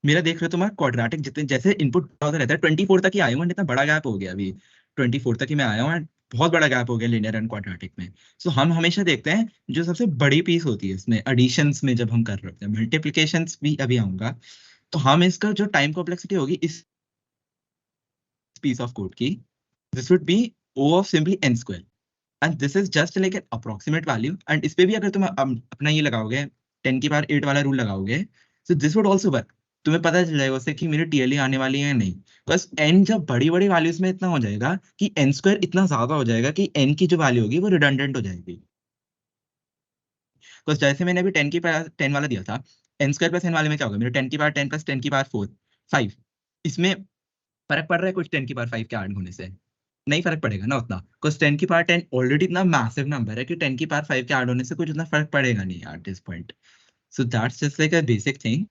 मेरा देख रहे हो तुम्हारा क्वाड्रेटिक जितने जैसे इनपुट होता रहता है 24 तक ही आया हूँ, इतना बड़ा गैप हो गया अभी। 24 तक ही मैं आया हूँ and बहुत बड़ा गैप हो गया लिनियर एंड क्वाड्रेटिक में। सो हम हमेशा देखते हैं जो सबसे बड़ी पीस होती है इसमें एडिशंस में, जब हम कर रहे होते हैं मल्टीप्लिकेशंस भी अभी आऊंगा, तो हम इसका जो टाइम कॉम्प्लेक्सिटी होगी इस पीस ऑफ कोड की, this would be O of simply n square, and this is just like an approximate value. And इस पे भी अगर तुम अपना ये लगाओगे 10 की पावर 8 वाला रूल लगाओगे, so this would also work. तुम्हें पता चल जाएगा उससे कि मेरी टीएलई आने वाली है या नहीं। बस एन जब बड़ी बड़ी वैल्यूज में इतना हो जाएगा कि एन स्क्वायर इतना ज्यादा हो जाएगा कि एन की जो वैल्यू होगी वो रिडंडेंट हो जाएगी। बस जैसे मैंने अभी 10 वाला दिया था, एन स्क्वायर प्लस एन वाले में क्या होगा, मेरे 10 की पावर 10 प्लस 10 की पावर 4, 5। इसमें फर्क पड़ रहा है कुछ 10 की पावर 5 के ऐड होने से? नहीं फर्क पड़ेगा ना उतना, बिकॉज 10 की पावर 10 ऑलरेडी इतना मैसिव नंबर है कि 10 की पावर 5 के ऐड होने से कुछ उतना फर्क पड़ेगा नहीं at this point. So that's just like a basic thing.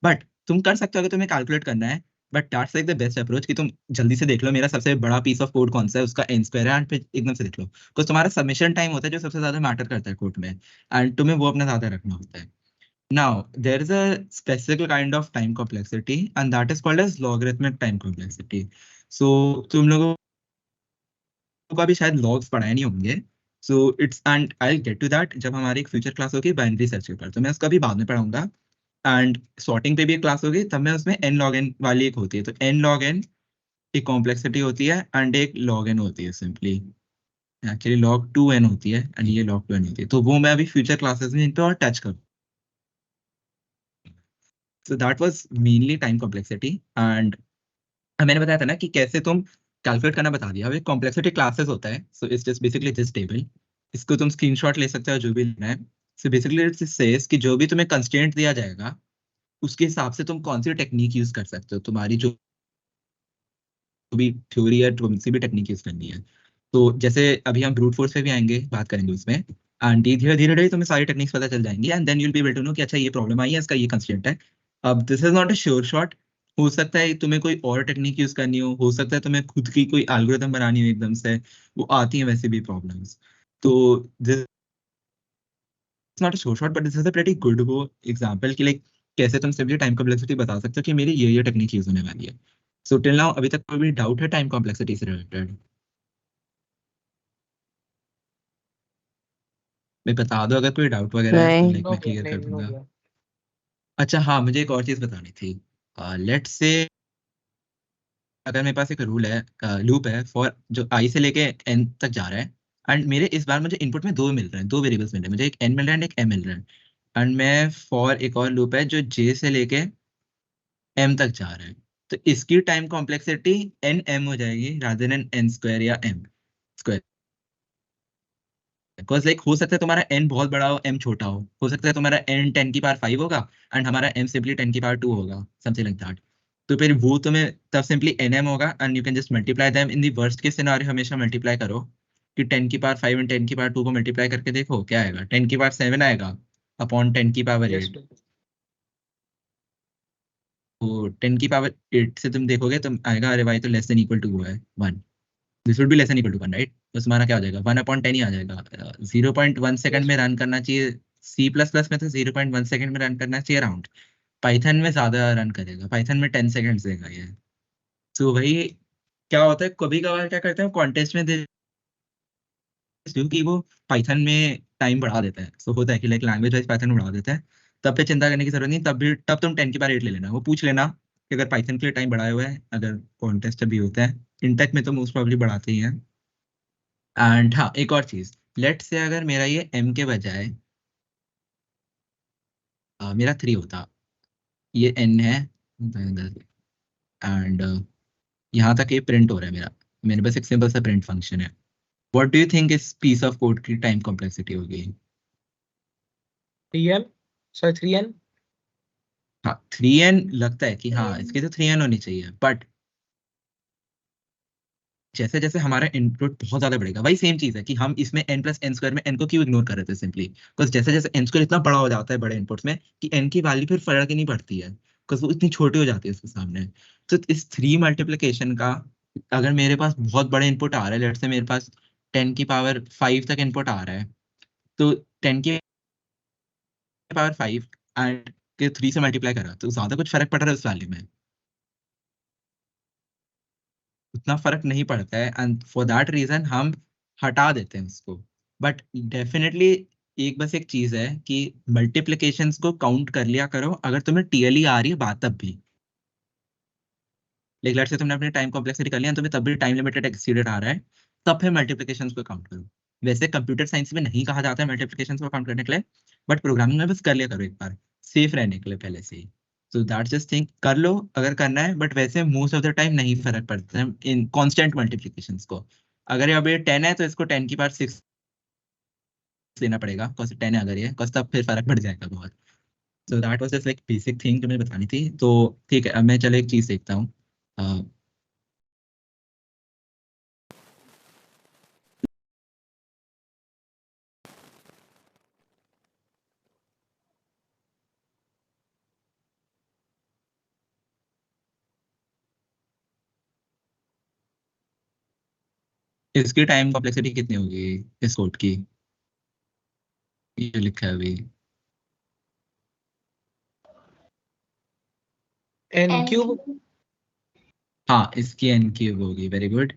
But तुम कर सकते हो अगर तुम्हें कैलकुलेट करना है। But that's like the best approach कि तुम जल्दी से देख लो मेरा सबसे बड़ा पीस ऑफ कोड कौन सा है, उसका एन स्क्वायर है, एंड फिर एकदम से देख लो, बिकॉज तुम्हारा सबमिशन टाइम होता है जो सबसे ज्यादा मैटर करता है कोड में, एंड तुम्हें वो अपना ज्यादा रखना होता है। Now, there is a specific kind of time complexity, and that is called as logarithmic time complexity. So, तुम लोगों को अभी शायद लॉग्स पढ़ाए नहीं होंगे। So it's and I get to that जब हमारी एक फ्यूचर क्लास होगी बाइनरी सर्च के ऊपर, तो मैं उसका भी बाद में पढ़ाऊंगा। एंड सॉर्टिंग पे भी एक क्लास होगी, तब मैं उसमें एन लॉग एन वाली एक होती है, तो एन लॉग एन एक कॉम्प्लेक्सिटी होती है एंड एक लॉग एन होती है simply. Actually log two n होती है एंड ये लॉग टू एन होती है, तो वो मैं अभी फ्यूचर क्लासेस में इन पे और टच करूँ। So that was mainly time complexity. And मैंने बताया था ना कि कैसे तुम कैलकुलेट करना बता दिया। अब एक कॉम्प्लेक्सिटी क्लासेस होता है, so it's just basically this table. इसको तुम स्क्रीनशॉट ले सकते हो जो भी लेना है। सो बेसिकली इट्स सेज कि जो भी तुम्हें कंस्ट्रेंट दिया जाएगा उसके हिसाब से तुम कौन सी टेक्निक यूज कर सकते हो, तुम्हारी जो भी थ्योरी है कौन सी भी टेक्निक यूज करनी है। तो जैसे अभी हम ब्रूट फोर्स पे भी आएंगे, बात करेंगे उसमें, एंड धीरे धीरे धीरे तुम्हें सारी टेक्निक्स पता चल जाएंगी, and then you'll be able to know कि अच्छा ये प्रॉब्लम आई है, इसका ये कंस्ट्रेंट है। अब this is not a sure shot, हो सकता है तुम्हें कोई और टेक्निक यूज करनी हो सकता है तुम्हें खुद की कोई एल्गोरिथम बनानी हो एकदम से, वो आती है वैसे भी प्रॉब्लम्स। तो this not a sure shot but this is a pretty good वो एग्जांपल कि लाइक कैसे तुम सिंपली टाइम कॉम्प्लेक्सिटी बता सकते हो कि मेरी ये टेक्निक यूज होने वाली है। सो टिल नाउ अभी तक कोई भी डाउट है टाइम कॉम्प्लेक्सिटी से रिलेटेड? मैं बता दो अगर कोई डाउट वगैरह है तो नहीं। लाइक हो मैं गया, क्लियर कर नहीं हो दूंगा। गया। अच्छा हाँ, मुझे एक और चीज बतानी थी। लेट्स से अगर मेरे पास एक रूल है, लूप है फॉर जो आई से लेके एन तक जा रहा है, एंड मेरे इस बार मुझे इनपुट में दो मिल रहे हैं, दो वेरिएबल्स मिल रहे हैं, मुझे एक एन मिल रहा है एंड एक एम मिल रहा है। एंड मैं फॉर एक और लूप है जो जे से लेके एम तक जा रहा है, तो इसकी टाइम कॉम्प्लेक्सिटी एन एम हो जाएगी रादर देन एन स्क्वायर या एम स्क्वायर। बिकॉज लाइक हो सकता है तुम्हारा एन बहुत बड़ा हो एम छोटा हो सकता है तुम्हारा एन 10 की पावर 5 होगा एंड हमारा एम सिंपली 10 की पावर 2 होगा, समथिंग लाइक दैट। तो फिर वो तुम्हें तब सिंपली एन एम होगा and you can just multiply them in the worst case scenario, हमेशा मल्टीप्लाई करो कि 10 की पावर 5 एंड 10 की पावर 2 को मल्टीप्लाई करके देखो क्या आएगा, 10 की पावर 7 आएगा अपॉन 10 की पावर 8। जस्ट तो 10 की पावर 8 से तुम देखोगे तो आएगा अरे भाई तो लेस देन इक्वल टू वो है 1, this would be less than equal to 1 right. तो तुम्हारा क्या हो जाएगा 1/10 ही आ जाएगा। 0.1 सेकंड यस। में रन करना चाहिए, सी प्लस प्लस में तो 0.1 सेकंड में रन करना चाहिए अराउंड। पाइथन में ज्यादा रन करेगा, पाइथन में 10 सेकंड देगा ये। तो भाई क्या होता है कभी कभार क्या करते हैं कॉन्टेस्ट में दे कि वो पाइथन में टाइम बढ़ा देता है, सो होता है कि लाइक लैंग्वेज वाइज पाइथन बढ़ा देता है। तब पे चिंता करने की जरूरत नहीं, तब तुम 10 की पावर 8 ले लेना, वो पूछ लेना कि अगर पाइथन के लिए टाइम बढ़ाए हुआ है, अगर कॉन्टेस्ट भी होता है। इंटेक में तो मोस्ट प्रोबेबली बढ़ाते ही हैं। एंड हाँ एक और चीज, लेट से अगर मेरा ये एम के बजाय मेरा 3 होता, ये एन है एंड यहाँ तक ये प्रिंट हो रहा है मेरा, मेरे पास एक सिंपल सा प्रिंट फंक्शन है। व्हाट डू यू थिंक इस पीस ऑफ कोड की टाइम कॉम्प्लेक्सिटी होगी? 3n, sorry 3n। हाँ 3n लगता है कि हाँ इसकी तो 3n होनी चाहिए, बट जैसे जैसे हमारा इनपुट बहुत ज्यादा बढ़ेगा, वही सेम चीज है कि हम इसमें n प्लस एन स्क्वायर में n को क्यों इग्नोर कर रहे थे सिंपली बिकॉज जैसे जैसे एन स्क्वायर इतना बड़ा हो जाता है बड़े इनपुट्स में कि n की वैल्यू फिर फर्क ही नहीं पड़ती है बिकॉज वो इतनी छोटी हो जाती है उसके सामने। तो इस 3 मल्टीप्लीकेशन का अगर मेरे पास बहुत बड़े इनपुट आ रहा है, लेट्स से मेरे पास 10 की पावर 5 तक इनपुट आ रहा है, तो 10 की पावर 5 एंड के 3 से मल्टीप्लाई करा तो ज्यादा कुछ फर्क पड़ रहा है उस वैल्यू में? उतना फर्क नहीं पड़ता है, एंड फॉर दैट रीजन हम हटा देते हैं उसको। बट डेफिनेटली एक बस एक चीज है कि मल्टीप्लिकेशंस को काउंट कर लिया करो अगर तुम्हें टीएलई आ रही है बात तब भी। लेकिन लेट्स से तुमने अपने टाइम कॉम्प्लेक्सिटी कर लिया, तुम्हें तब भी टाइम लिमिटेड एक्सीडेड आ रहा है, तब फिर मल्टीप्लिकेशंस को काउंट करो। वैसे कंप्यूटर साइंस में नहीं कहा जाता है मल्टीप्लिकेशंस को काउंट करने के लिए, बट प्रोग्रामिंग में बस कर लिया करो एक बार, सेफ रहने के लिए पहले से ही। सो दैट्स जस्ट थिंक कर लो अगर करना है, बट वैसे मोस्ट ऑफ द टाइम नहीं फर्क पड़ता है इन कांस्टेंट मल्टीप्लिकेशंस को। अगर अब ये 10 है तो इसको 10 की पावर 6 लेना पड़ेगा, बिकॉज 10 है अगर ये, बिकॉज तब फिर फर्क पड़ जाएगा बहुत। So that was just like basic thing जो मुझे बतानी थी। तो ठीक है, अब मैं चलो एक चीज देखता हूँ। इसकी टाइम कॉम्प्लेक्सिटी कितनी होगी इस कोड की? ये लिखा है अभी। N cube. हाँ, इसकी एन क्यूब होगी, वेरी गुड।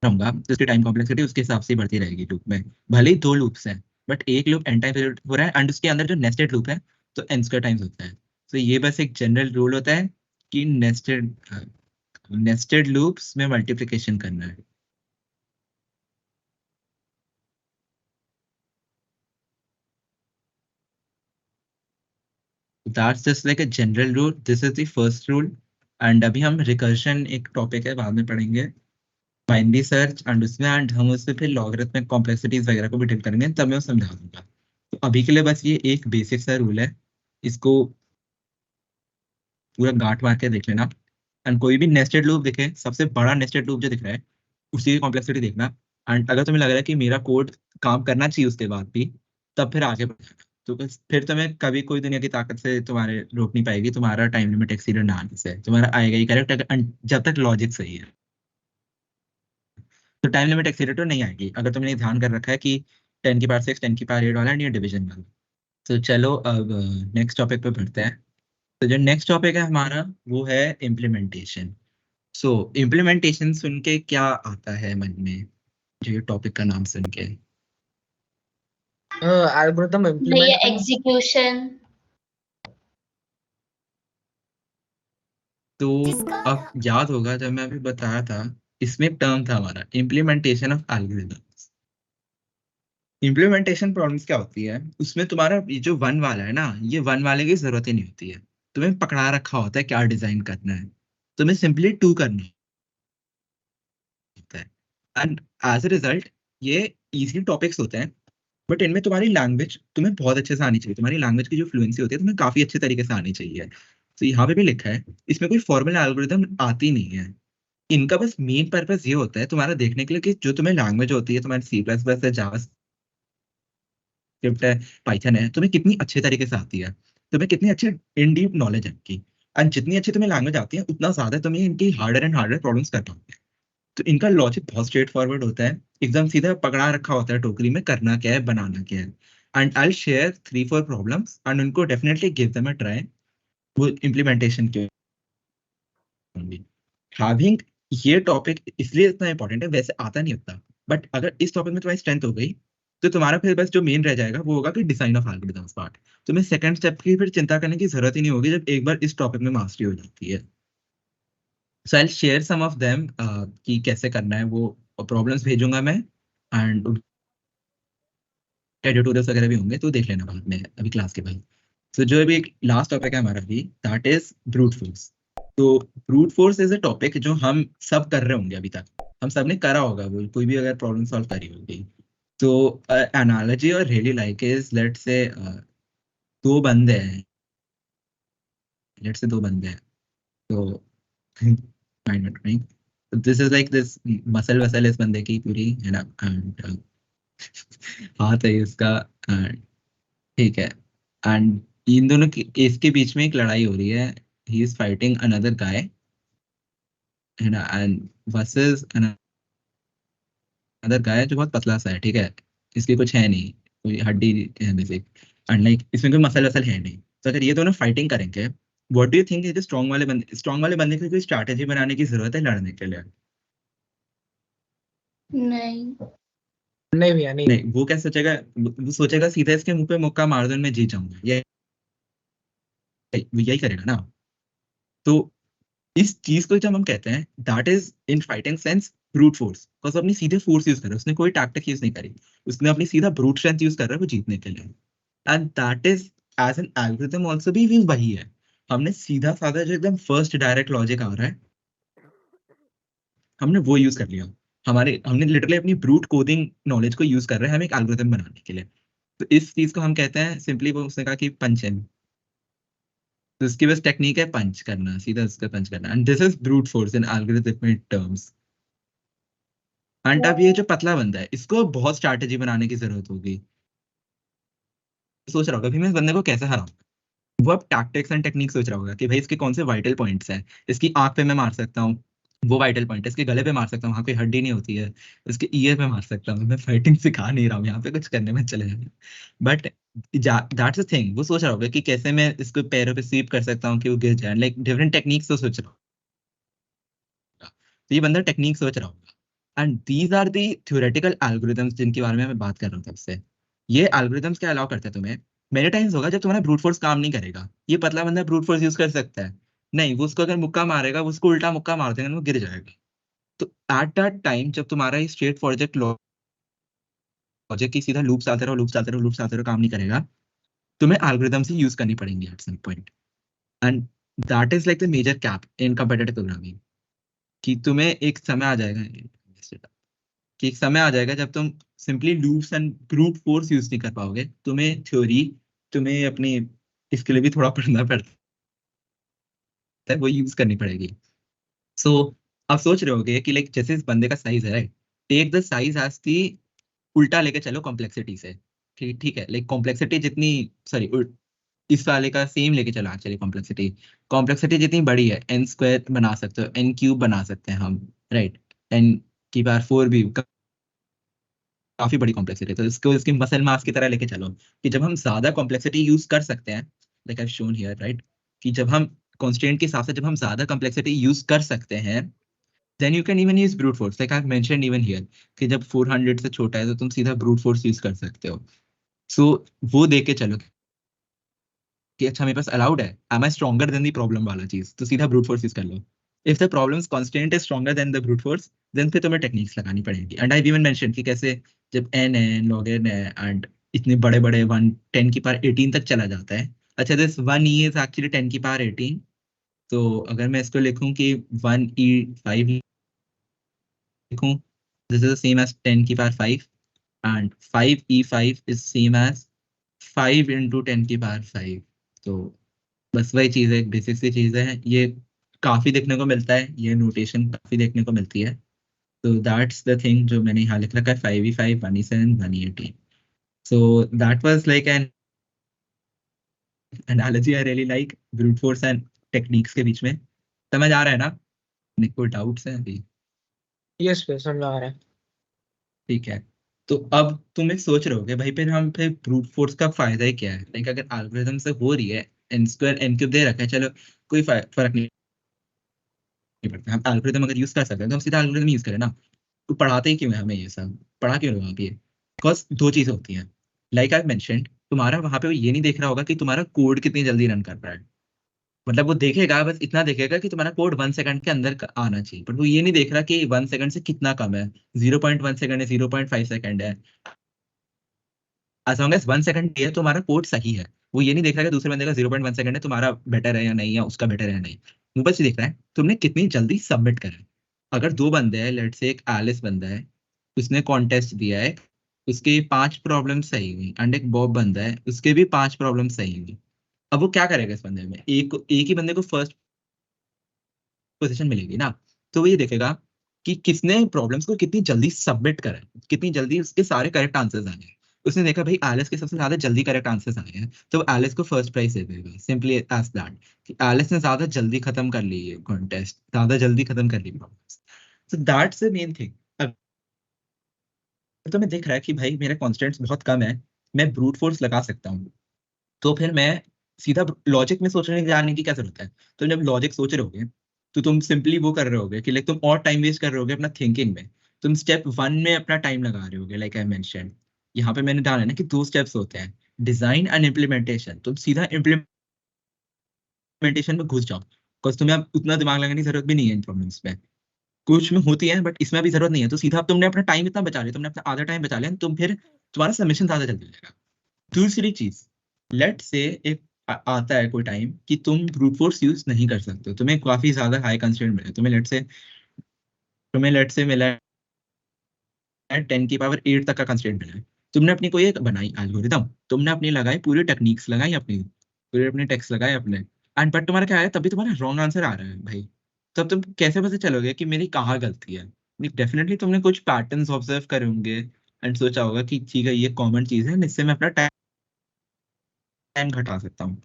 रहूंगा जिसकी टाइम कॉम्प्लेक्सिटी उसके हिसाब से ही बढ़ती रहेगी लूप में। भले ही 2 लूप्स हैं, बट एक लूप एन टाइम हो रहा है एंड उसके अंदर जो नेस्टेड लूप है तो एन स्क्वायर टाइम्स होता है। तो ये बस एक जनरल रूल होता है कि नेस्टेड लूप्स में मल्टीप्लिकेशन करना है। That's just like a general rule, this is the first rule. And अभी हम रिकर्शन एक टॉपिक है, बाद में पढ़ेंगे बाइनरी सर्च, एंड उसमें एंड हम उससे फिर लॉगरिथमिक कॉम्प्लेक्सिटीज वगैरह को भी डील करेंगे, तब मैं वो समझा दूंगा। तो अभी के लिए बस ये एक बेसिक सा रूल है, इसको पूरा गांठ मार के देख लेना। एंड कोई भी नेस्टेड लूप दिखे, सबसे बड़ा नेस्टेड लूप जो दिख रहा है उसी की कॉम्प्लेक्सिटी देखना। एंड अगर तुम्हें लग रहा है कि मेरा कोड काम करना चाहिए उसके बाद भी, तब फिर आगे बढ़ना। तो फिर तुम्हें कभी कोई दुनिया की ताकत से तुम्हारे रोक नहीं पाएगी तुम्हारा टाइम लिमिट एक्सीडेंट ना आने से, तुम्हारा आएगा ही करेक्ट अगर जब तक लॉजिक सही है। तो टाइम लिमिट एक्सीडेंट तो नहीं आएगी अगर तुमने ध्यान कर रखा है कि 10 की पावर 6 10 की पावर 8 वाला है, ये डिवीजन वाला। तो चलो अब नेक्स्ट टॉपिक पे बढ़ते हैं। तो जो नेक्स्ट टॉपिक है हमारा वो है इम्प्लीमेंटेशन। सो इम्प्लीमेंटेशन सुन के क्या आता है मन में, जो ये टॉपिक का नाम सुन के? एल्गोरिथम भैया इम्प्लीमेंट करना। एग्जीक्यूशन। तो अब याद होगा जब मैं अभी बताया था, इसमें एक टर्म था हमारा implementation of algorithm. Implementation problems क्या होती है उसमें, तुम्हारा ये जो वन वाला है ना, ये वन वाले की जरूरत ही नहीं होती है। तुम्हें पकड़ा रखा होता है क्या डिजाइन करना है, तुम्हें सिंपली टू करना होता है। एंड एज अ रिजल्ट ये इजी टॉपिक्स होते हैं, बट इनमें तुम्हारी लैंग्वेज तुम्हें बहुत अच्छे से आनी चाहिए, तुम्हारी लैंग्वेज की जो फ्लुएंसी होती है तुम्हें काफी अच्छे तरीके से आनी चाहिए। तो यहाँ पे भी लिखा है इसमें कोई फॉर्मल एल्गोरिदम आती नहीं है। इनका बस मेन पर्पस ये होता है तुम्हारा देखने के लिए कि जो तुम्हें लैंग्वेज होती है, तुम्हारी सी प्लस प्लस है, जावा स्क्रिप्ट है, पाइथन है, तुम्हें कितनी अच्छे तरीके से आती है, तुम्हें कितनी अच्छी इन डीप नॉलेज है इनकी। एंड जितनी अच्छी तुम्हें लैंग्वेज आती है उतना ज्यादा तुम्हें इनकी हार्डर एंड हार्डर प्रॉब्लम्स कर पाओगे। तो इनका लॉजिक बहुत स्ट्रेट फॉरवर्ड होता है, एकदम सीधा पकड़ा रखा होता है टोकरी में, करना क्या है बनाना क्या है। And I share 3 4 problems and उनको definitely give them a try. वो इम्प्लीमेंटेशन की होंगी। हैविंग ये टॉपिक इसलिए इतना इंपॉर्टेंट है, वैसे आता नहीं उतना, बट अगर इस टॉपिक में तुम्हारी स्ट्रेंथ हो गई तो तुम्हारा फिर बस जो मेन रह जाएगा वो होगा कि डिजाइन ऑफ एल्गोरिथम्स पार्ट। तुम्हें सेकंड स्टेप की फिर चिंता करने की जरूरत ही नहीं होगी जब एक बार इस टॉपिक में मास्टरी हो जाती है। So I share some of them कि कैसे करना है वो, प्रॉब्लम्स भेजूंगा मैं, एंड ट्यूटोरियल्स वगैरह भी होंगे तो देख लेना बाद में अभी क्लास के बाद। तो जो अभी लास्ट टॉपिक है हमारा भी, दैट इज ब्रूट फोर्स। तो brute force is a topic जो हम सब कर रहे होंगे अभी तक, हम सब ने करा होगा, वो कोई भी अगर प्रॉब्लम सॉल्व करी होगी। तो एनालॉजी और really like is let's say दो बंदे हैं, लेट्स से दो बंदे हैं। तो माइंड मत नहीं, this is like this muscle वसल इस बंदे की पूरी है ना, and, हाथ है इसका, ठीक है। एंड इन दोनों की इसके बीच में एक लड़ाई हो रही है, he is fighting another guy है ना, एंड वर्सेस अदर गाय जो बहुत पतला सा है, ठीक है, इसकी कुछ है नहीं, कोई हड्डी है बेसिक, एंड लाइक इसमें कोई मसल वसल है नहीं। तो अगर ये दोनों फाइटिंग करेंगे, व्हाट डू यू थिंक, ये जो स्ट्रॉन्ग वाले बंदे की कोई स्ट्रैटेजी बनाने की जरूरत है लड़ने के लिए? नहीं। नहीं भैया नहीं। नहीं, वो क्या सोचेगा, वो सोचेगा सीधा इसके मुंह पे मुक्का मार दो मैं जीत जाऊंगा, ये वो यही करेगा ना। तो इस चीज को जब हम कहते हैं, that is in fighting sense brute force, because अपनी सीधे फोर्स यूज कर रहा है, उसने कोई टैक्टिक यूज नहीं करी, उसने अपनी सीधा ब्रूट स्ट्रेंथ यूज कर रहा है वो जीतने के लिए। And that is as an algorithm also भी वही है। हमने सीधा साधा जो एकदम फर्स्ट डायरेक्ट लॉजिक आ रहा है, हमने वो यूज कर लिया। हमने लिटरली अपनी ब्रूट कोडिंग नॉलेज को यूज कर रहे हैं हम एक एल्गोरिथम बनाने के लिए। तो इस चीज को हम कहते हैं सिंपली, वो उसने कहा कि पंच है, तो उसकी बस टेक्निक है पंच करना, सीधा उसका पंच करना, and this is brute force in algorithmic terms. And अब ये जो पतला बंदा है, इसको बहुत स्ट्रैटेजी बनाने की जरूरत होगी। सोच रहा होगा भी मैं इस बंदे को कैसे हराऊं। वो अब टैक्टिक्स एंड टेक्निक सोच रहा होगा कि भाई इसके कौन से वाइटल पॉइंट्स हैं। इसकी आंख पे मैं मार सकता हूँ, वो वाइटल पॉइंट है। इसके गले पे मार सकता हूँ, वहां कोई हड्डी नहीं होती है। इसके ईयर पे मार सकता हूँ। मैं फाइटिंग सिखा नहीं रहा हूँ यहाँ पे, कुछ करने में चले जाए। बट दैट्स द थिंग, वो सोच रहा होगा कि कैसे मैं इसको पैरों पे स्वीप कर सकता हूँ कि वो गिर जाए, लाइक डिफरेंट टेक्निक्स तो सोच रहा होगा। तो ये बंदा टेक्निक सोच रहा होगा, and these are the theoretical algorithms जिनके बारे में मैं बात कर रहा हूँ तब से। ये एल्गोरिथम्स क्या अलाउ करते हैं तुम्हें? मेरे टाइम्स होगा जब तुम्हारा ब्रूट फोर्स काम नहीं करेगा, ये पतला बंदा ब्रूट फोर्स यूज कर सकता है। नहीं, वो उसको अगर मुक्का मारेगा, वो उसको उल्टा मुक्का मार देगा, वो गिर जाएगा। तो एट दैट टाइम जब तुम्हारा ये स्ट्रेट फॉरवर्ड लॉजिक की सीधा लूप चलते रहो, लूप चलते रहो, लूप चलते रहो, काम नहीं करेगा, तुम्हें एल्गोरिथम्स ही यूज करनी पड़ेंगी at some point. And that is like the major cap in competitive programming, कि तुम्हें एक समय आ जाएगा, कि एक समय आ जाएगा जब तुम simply loops and brute force use नहीं कर पाओगे। तुम्हें थ्योरी, तुम्हें अपनी इसके लिए भी थोड़ा पढ़ना पड़ता है, वो यूज करनी पड़ेगी। सो आप सोच रहे होगे कि लाइक जैसे इस बंदे का साइज है, right, take the size as D, उल्टा लेके चलो कॉम्प्लेक्सिटी से। ठीक ठीक है, लाइक कॉम्प्लेक्सिटी जितनी, सॉरी, इस वाले का सेम लेके चलो एक्चुअली कॉम्प्लेक्सिटी। कॉम्प्लेक्सिटी जितनी बड़ी है, एन स्क्वायर बना सकते हो, एन क्यूब बना सकते हैं हम, राइट। एन की पावर 4 भी काफी बड़ी कॉम्प्लेक्सिटी है, तो इसको इसकी मसल मास की तरह लेके चलो, कि जब हम ज्यादा कॉम्प्लेक्सिटी यूज कर सकते हैं, like I shown here, right, कि जब हम कॉन्स्टेंट के हिसाब से जब हम ज्यादा कॉम्प्लेक्सिटी यूज कर सकते हैं, then you can even use brute force, like I mention even here, कि जब 400 से छोटा है तो तुम सीधा ब्रूट फोर्स यूज कर सकते हो। सो वो देख के चलो कि अच्छा मेरे पास अलाउड है, am I stronger than the problem वाला चीज, तो सीधा ब्रूट फोर्स यूज कर लो। If the problems constant is stronger than the brute force, then फिर तुम्हें टेक्निक्स लगानी पड़ेगी। एंड आई इवन मेंशन कि कैसे जब एन है, लॉग एन है, एंड इतने बड़े बड़े वन 10 की पावर 18 तक चला जाता है। अच्छा, this one E is actually 10 की पावर 18। तो अगर मैं इसको लिखूं कि 1e5 लिखूं, दिस इज सेम एज 10 की power 5, and 5e5 is same as 5 into 10 की पावर 5। तो बस वही चीज है, एक बेसिक सी चीज है ये। काफी देखने को मिलता है, ये नोटेशन काफी देखने को मिलती है। तो दैट्स द थिंग जो मैंने यहाँ लिख रखा है, 5e5, 1e7, 1e18। So that was like an analogy I really like, brute force and techniques के बीच में। समझ आ रहा है ना? कोई डाउट्स है अभी? यस भैया समझ आ रहा है। ठीक है। तो अब तुम एक सोच रहे होगे भाई, फिर ब्रूट फोर्स का फायदा ही क्या है? लाइक अगर एल्गोरिथम से हो रही है, एन स्क्वायर एन क्यूब दे रखा है, चलो कोई फर्क नहीं पड़ता, हम एल्गोरिथम अगर यूज कर सकते हैं तो हम सीधा एल्गोरिथम यूज करें ना। तो पढ़ाते ही क्यों है हमें ये सब, पढ़ा क्यों रहे हो आप ये? बिकॉज दो चीजें होती हैं, लाइक आई मेंशनड, तुम्हारा वहां पे वो ये नहीं देख रहा होगा कि तुम्हारा कोड कितनी जल्दी रन कर रहा है। मतलब वो देखेगा, बस इतना देखेगा कि तुम्हारा कोड 1 सेकंड के अंदर आना चाहिए, बट वो ये नहीं देख रहा कि 1 सेकंड से कितना कम है। 0.1 सेकंड है, 0.5 सेकंड है, एज लॉन्ग एज 1 सेकंड है तुम्हारा कोड सही है। वो ये नहीं देख रहा कि दूसरे बंदे का 0.1 सेकंड है, तुम्हारा बेटर है या नहीं, या उसका बेटर है या नहीं। वो बस ये देख रहा है तुमने कितनी जल्दी सबमिट करा है। अगर दो बंदे हैं, लेट से एक एलिस बंदा है, उसने कॉन्टेस्ट दिया है, उसके 5 प्रॉब्लम सही हुई, एंड एक बॉब बंदा है, उसके भी 5 प्रॉब्लम सही हुई। अब वो क्या करेगा इस बंदे में, एक ही बंदे को फर्स्ट पोजीशन मिलेगी ना। तो वो ये देखेगा कि किसने प्रॉब्लम्स को कितनी जल्दी सबमिट करा है, कितनी जल्दी उसके सारे करेक्ट आंसर्स आए हैं। उसने देखा भाई एलिस के सबसे ज्यादा जल्दी करेक्ट आंसर्स आए हैं, तो वो एलिस को फर्स्ट प्राइज दे देगा, सिंपली एज दैट, कि एलिस ने ज्यादा जल्दी खत्म कर ली है कॉन्टेस्ट, ज्यादा जल्दी खत्म कर ली problems. So that's the main thing. तो मैं देख रहा है कि भाई मेरे कॉन्स्टेंट्स बहुत कम है, मैं ब्रूट फोर्स लगा सकता हूँ, तो फिर मैं सीधा लॉजिक में सोचने जाने की क्या जरूरत है। तो जब लॉजिक सोच रहे होगे तो तुम सिंपली वो कर रहे होगे कि लाइक तुम और टाइम वेस्ट कर रहे होगे अपना थिंकिंग में। तुम स्टेप वन में अपना टाइम लगा रहे होगे, लाइक आई मेंशन। यहाँ पे मैंने डाला है ना कि दो स्टेप्स होते हैं, डिजाइन एंड इम्प्लीमेंटेशन। तुम सीधा इम्प्लीमेंटेशन में घुस जाओ, बिकॉज तुम्हें अब उतना दिमाग लगाने की जरूरत भी नहीं है इन प्रॉब्लम्स में। कुछ में होती है बट इसमें अभी जरूरत नहीं है। तो सीधा अब तुमने अपना टाइम इतना बचा लिया, तुमने अपना आधा टाइम बचा लिया, तुम फिर तुम्हारा सबमिशन ज्यादा जल्दी हो जाएगा। दूसरी चीज, लेट से एक आता है कोई टाइम कि तुम ब्रूट फोर्स यूज नहीं कर सकते हो, तुम्हें काफी ज्यादा हाई कंस्ट्रेंट मिले, तुम्हें लेट से मिला है 10 की पावर 8 तक का कंस्ट्रेंट मिला है। तुमने अपनी कोई एक बनाई एल्गोरिदम, तुमने अपनी लगाई पूरी टेक्निक्स लगाई अपनी, पूरे अपने टेक्स्ट लगाए अपने, एंड बट तुम्हारा क्या है, तभी तुम्हारा रॉन्ग आंसर आ रहा है भाई। तब तुम कैसे पता चलोगे कि मेरी कहाँ गलती है। डेफिनेटली तुमने कुछ पैटर्न्स ऑब्जर्व करे होंगे एंड सोचा होगा कि ठीक है ये कॉमन चीज है, इससे मैं अपना टाइम घटा सकता हूँ।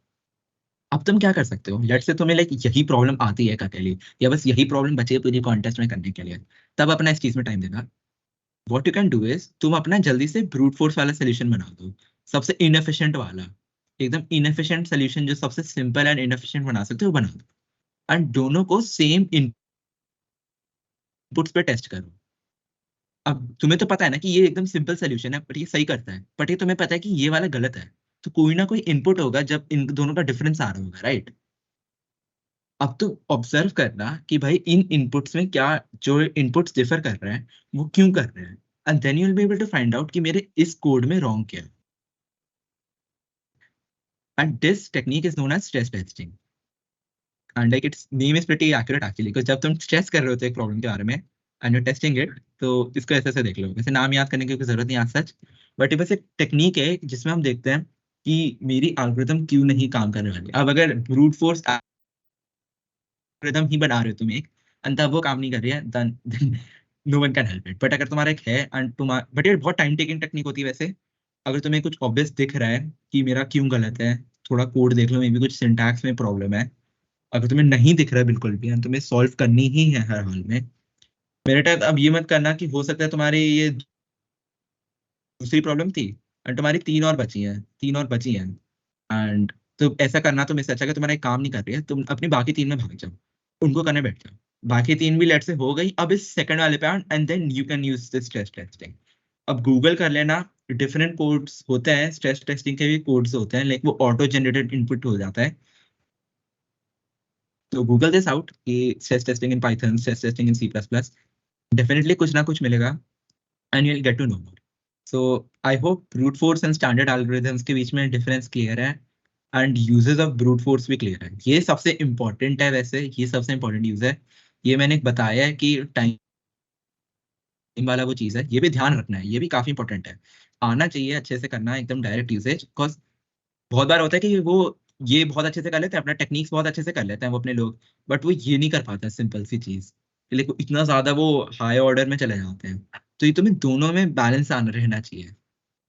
अब तुम क्या कर सकते हो, लेट से तुम्हें लाइक यही प्रॉब्लम आती है के लिए, या बस यही प्रॉब्लम बची है पूरी कॉन्टेस्ट में करने के लिए, तब अपना इस चीज में टाइम देना। What you can do is तुम अपना जल्दी से ब्रूट फोर्स वाला सोल्यूशन बना दो, सबसे इनएफिशिएंट वाला, एकदम इनएफिशिएंट सोल्यूशन जो सबसे सिंपल एंड इनएफिशिएंट बना सकते हो वो बना दो, एंड दोनों को सेम इनपुट्स पे टेस्ट करो। अब तुम्हें तो पता है ना कि ये एकदम सिंपल सोल्यूशन है, बट ये सही करता है, बट ये तुम्हें पता है कि ये वाला गलत है। तो कोई ना कोई इनपुट होगा जब इन दोनों का डिफरेंस आ रहा होगा, राइट। अब तो ऑब्जर्व करना कि भाई इन इनपुट्स में क्या, जो इनपुट्स डिफर कर रहे हैं वो क्यों कर रहे हैं, and then you will be able to find out कि मेरे इस कोड में रॉन्ग क्या है। And this technique is known as stress testing, and like its name is pretty accurate actually, because जब तुम स्ट्रेस कर रहे होते हो एक प्रॉब्लम के बारे में एंड यू टेस्टिंग इट, तो इसको ऐसे ऐसे देख लो। वैसे नाम याद करने की कोई जरूरत नहीं आज सच, बट ये बस एक टेक्निक है जिसमें हम देखते हैं कि मेरी एल्गोरिथम क्यों नहीं काम करने वाली। अब अगर ब्रूट फोर्स एल्गोरिथम ही बना रहे हो तुम एक, एंड तब वो काम नहीं कर रही है, then no one can help it. But अगर तुम्हारा एक है एंड तुम्हारा, बट ये बहुत टाइम टेकिंग टेक्निक होती है वैसे। अगर तुम्हें कुछ ऑब्वियस दिख रहा है कि मेरा क्यों गलत है, थोड़ा कोड देख लो, मे बी कुछ सिंटैक्स में प्रॉब्लम है। अगर तुम्हें नहीं दिख रहा है बिल्कुल भी एंड तुम्हें सॉल्व करनी ही है हर हाल में, मेरे टाइप अब ये मत करना कि हो सकता है तुम्हारी ये दूसरी प्रॉब्लम थी एंड तुम्हारी तीन और बची हैं एंड, तो ऐसा करना तो मेरे से अच्छा है कि तुम्हारा एक काम नहीं कर रही है, तुम अपनी बाकी तीन में भाग जाओ, उनको करने बैठ जाओ। बाकी तीन भी लेट से हो गई, अब इस सेकंड वाले पे and then you can use this stress testing. अब गूगल कर लेना, डिफरेंट कोड्स होते हैं, स्ट्रेस टेस्टिंग के भी कोड्स होते हैं, लाइक वो ऑटो जनरेटेड इनपुट हो जाता है। तो गूगल दिस आउट कि stress testing in Python, stress testing in C plus plus, definitely कुछ ना कुछ मिलेगा and you will get to know more. So I hope brute force and standard algorithms के बीच में डिफरेंस क्लियर है, and uses of brute force भी clear है। ये सबसे इंपॉर्टेंट है, वैसे ये सबसे इंपॉर्टेंट यूज है। ये मैंने बताया है कि टाइम वाला वो चीज है, ये भी ध्यान रखना है, ये भी काफी इंपॉर्टेंट है। आना चाहिए अच्छे से करना, एकदम डायरेक्ट यूसेज, बिकॉज बहुत बार होता है कि वो ये बहुत अच्छे से कर लेते हैं, अपना टेक्निक्स बहुत अच्छे से कर लेते हैं वो अपने लोग, बट वो ये नहीं कर पाते सिंपल सी चीज, लेकिन इतना ज्यादा वो हाई ऑर्डर में चले जाते हैं। तो ये तुम्हें दोनों में बैलेंस आना रहना चाहिए,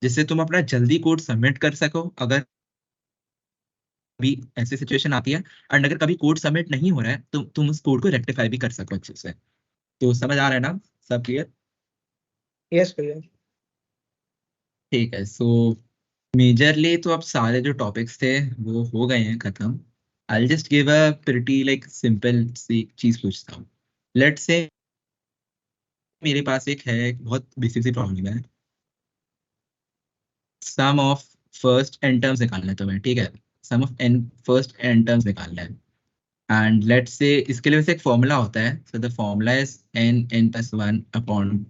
जिससे तुम अपना जल्दी कोड सबमिट कर सको अगर कभी ऐसी सिचुएशन आती है, एंड अगर कभी कोड सबमिट नहीं हो रहा है तो तुम उस कोड को रेक्टिफाई भी कर सको अच्छे से। तो समझ आ रहा है ना, सब क्लियर। यस भैया। ठीक है, सो मेजरली तो अब सारे जो टॉपिक्स थे वो हो गए हैं खत्म। I just give a pretty like simple सी चीज पूछता हूँ। लेट्स से मेरे पास एक है, एक बहुत बेसिक सी प्रॉब्लम है, sum of first N terms निकालना है तुम्हें, ठीक है। Sum of N first N terms निकालना है, एंड लेट्स से इसके लिए वैसे एक फॉर्मूला होता है, so the formula is n+1/2।